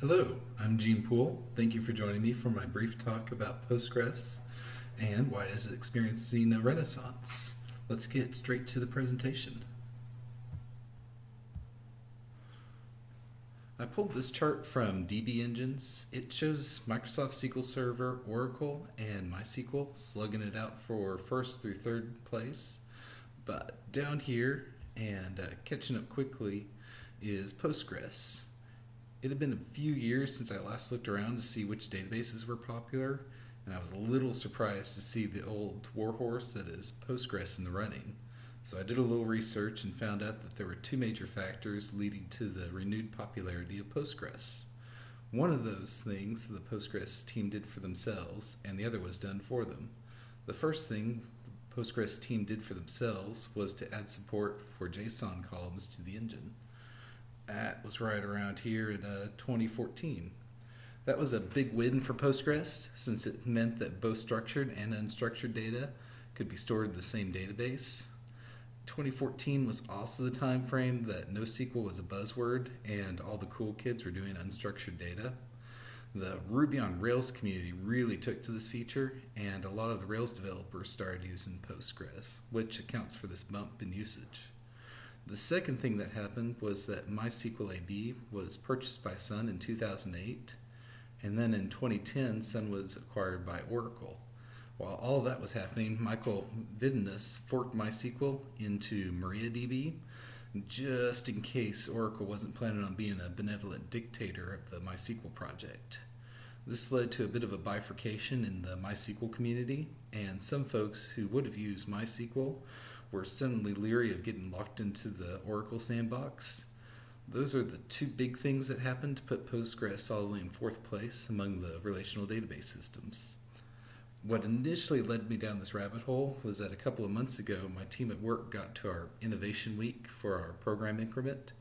Hello, I'm Gene Poole. Thank you for joining me for my brief talk about Postgres and why it is experiencing a renaissance. Let's get straight to the presentation. I pulled this chart from DB Engines. It shows Microsoft SQL Server, Oracle, and MySQL slugging it out for first through third place. But down here and catching up quickly is Postgres. It had been a few years since I last looked around to see which databases were popular, and I was a little surprised to see the old warhorse that is Postgres in the running. So I did a little research and found out that there were two major factors leading to the renewed popularity of Postgres. One of those things the Postgres team did for themselves, and the other was done for them. The first thing the Postgres team did for themselves was to add support for JSON columns to the engine. That was right around here in 2014. That was a big win for Postgres since it meant that both structured and unstructured data could be stored in the same database. 2014 was also the time frame that NoSQL was a buzzword and all the cool kids were doing unstructured data. The Ruby on Rails community really took to this feature, and a lot of the Rails developers started using Postgres, which accounts for this bump in usage. The second thing that happened was that MySQL AB was purchased by Sun in 2008, and then in 2010, Sun was acquired by Oracle. While all of that was happening, Michael Vidinus forked MySQL into MariaDB just in case Oracle wasn't planning on being a benevolent dictator of the MySQL project. This led to a bit of a bifurcation in the MySQL community, and some folks who would have used MySQL were suddenly leery of getting locked into the Oracle sandbox. Those are the two big things that happened to put Postgres solidly in fourth place among the relational database systems. What initially led me down this rabbit hole was that a couple of months ago, my team at work got to our innovation week for our program increment.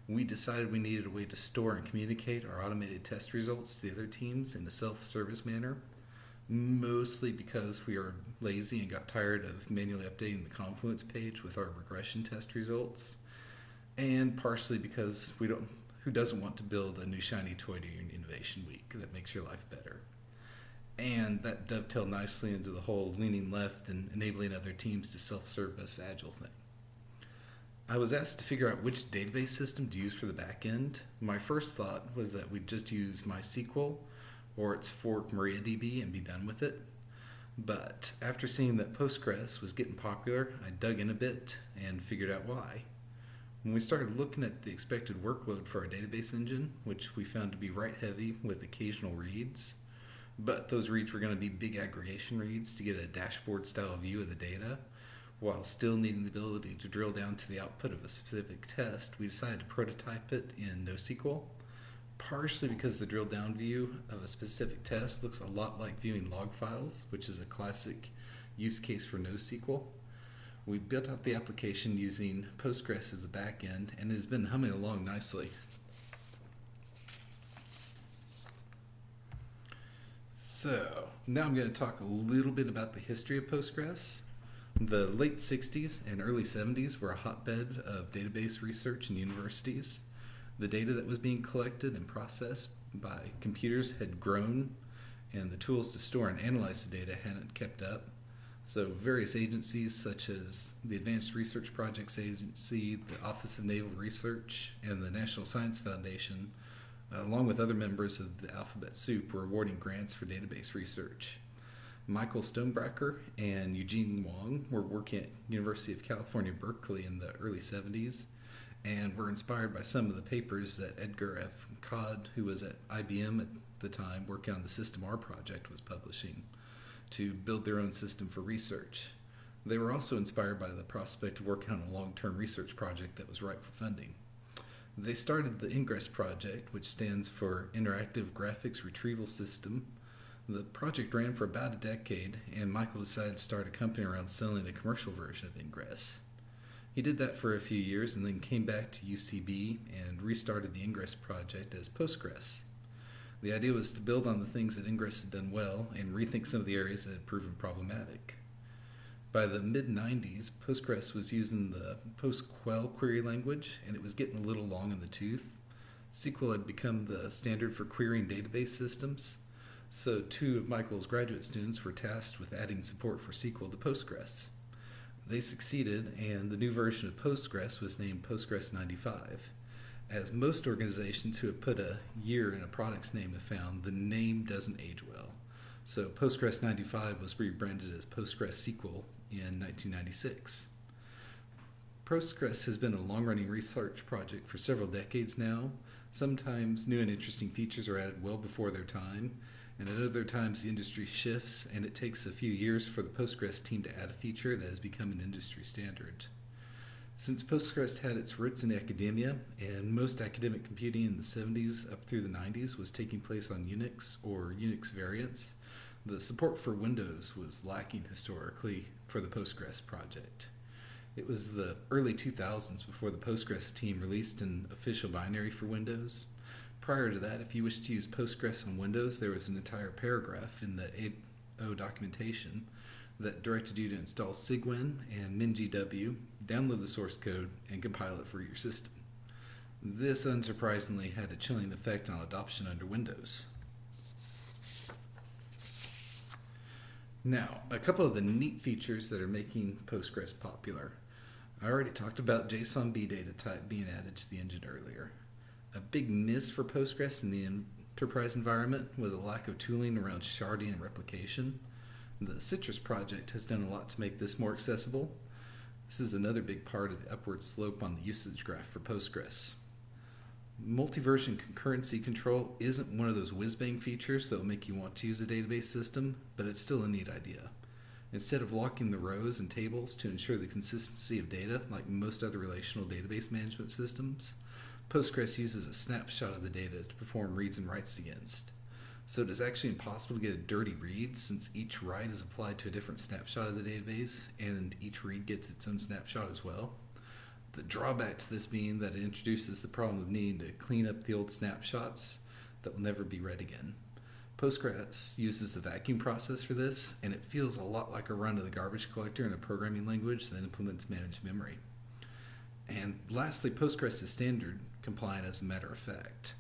We decided we needed a way to store and communicate our automated test results to the other teams in a self-service manner, mostly because we were lazy and got tired of manually updating the Confluence page with our regression test results, and partially because who doesn't want to build a new shiny toy during Innovation Week that makes your life better? And that dovetailed nicely into the whole leaning left and enabling other teams to self-service agile thing. I was asked to figure out which database system to use for the back end. My first thought was that we'd just use MySQL or its fork MariaDB and be done with it. But after seeing that Postgres was getting popular, I dug in a bit and figured out why. When we started looking at the expected workload for our database engine, which we found to be right heavy with occasional reads, but those reads were going to be big aggregation reads to get a dashboard style view of the data, while still needing the ability to drill down to the output of a specific test, we decided to prototype it in NoSQL, partially because the drill down view of a specific test looks a lot like viewing log files, which is a classic use case for NoSQL. We built out the application using Postgres as the back end, and it has been humming along nicely. So, now I'm going to talk a little bit about the history of Postgres. The late 60s and early 70s were a hotbed of database research in universities. The data that was being collected and processed by computers had grown, and the tools to store and analyze the data hadn't kept up. So various agencies such as the Advanced Research Projects Agency, the Office of Naval Research, and the National Science Foundation, along with other members of the Alphabet Soup, were awarding grants for database research. Michael Stonebracker and Eugene Wong were working at University of California, Berkeley in the early 70s, and were inspired by some of the papers that Edgar F. Codd, who was at IBM at the time working on the System R project, was publishing to build their own system for research. They were also inspired by the prospect of working on a long-term research project that was ripe for funding. They started the Ingress project, which stands for Interactive Graphics Retrieval System. The project ran for about a decade, and Michael decided to start a company around selling a commercial version of Ingress. He did that for a few years and then came back to UCB and restarted the Ingress project as Postgres. The idea was to build on the things that Ingress had done well and rethink some of the areas that had proven problematic. By the mid-90s, Postgres was using the PostgreSQL query language, and it was getting a little long in the tooth. SQL had become the standard for querying database systems, so two of Michael's graduate students were tasked with adding support for SQL to Postgres. They succeeded, and the new version of Postgres was named Postgres 95. As most organizations who have put a year in a product's name have found, the name doesn't age well. So Postgres 95 was rebranded as PostgreSQL in 1996. Postgres has been a long-running research project for several decades now. Sometimes new and interesting features are added well before their time, and at other times the industry shifts and it takes a few years for the Postgres team to add a feature that has become an industry standard. Since Postgres had its roots in academia, and most academic computing in the 70s up through the 90s was taking place on Unix or Unix variants, the support for Windows was lacking historically for the Postgres project. It was the early 2000s before the Postgres team released an official binary for Windows. Prior to that, if you wished to use Postgres on Windows, there was an entire paragraph in the 8.0 documentation that directed you to install Cygwin and MinGW, download the source code, and compile it for your system. This, unsurprisingly, had a chilling effect on adoption under Windows. Now, a couple of the neat features that are making Postgres popular. I already talked about JSON-B data type being added to the engine earlier. A big miss for Postgres in the enterprise environment was a lack of tooling around sharding and replication. The Citrus project has done a lot to make this more accessible. This is another big part of the upward slope on the usage graph for Postgres. Multi-version concurrency control isn't one of those whiz-bang features that will make you want to use a database system, but it's still a neat idea. Instead of locking the rows and tables to ensure the consistency of data like most other relational database management systems, Postgres uses a snapshot of the data to perform reads and writes against. So it is actually impossible to get a dirty read since each write is applied to a different snapshot of the database and each read gets its own snapshot as well. The drawback to this being that it introduces the problem of needing to clean up the old snapshots that will never be read again. Postgres uses the vacuum process for this, and it feels a lot like a run of the garbage collector in a programming language that implements managed memory. And lastly, Postgres is standard compliant as a matter of fact.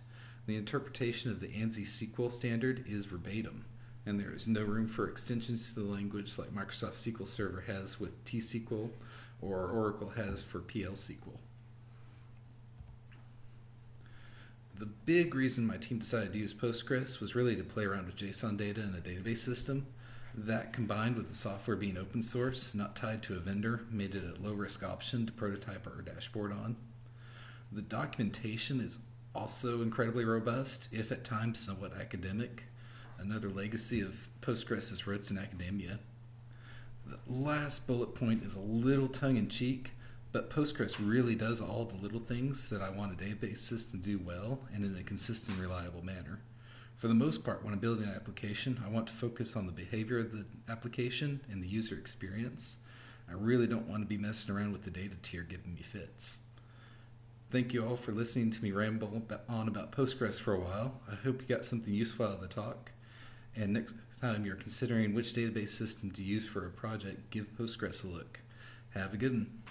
The interpretation of the ANSI SQL standard is verbatim, and there is no room for extensions to the language like Microsoft SQL Server has with T-SQL or Oracle has for PL/SQL. The big reason my team decided to use Postgres was really to play around with JSON data in a database system. That, combined with the software being open source, not tied to a vendor, made it a low-risk option to prototype our dashboard on. The documentation is also incredibly robust, if at times somewhat academic, another legacy of Postgres' roots in academia. The last bullet point is a little tongue-in-cheek, but Postgres really does all the little things that I want a database system to do well and in a consistent, reliable manner. For the most part, when I'm building an application, I want to focus on the behavior of the application and the user experience. I really don't want to be messing around with the data tier giving me fits. Thank you all for listening to me ramble on about Postgres for a while. I hope you got something useful out of the talk. And next time you're considering which database system to use for a project, give Postgres a look. Have a good one.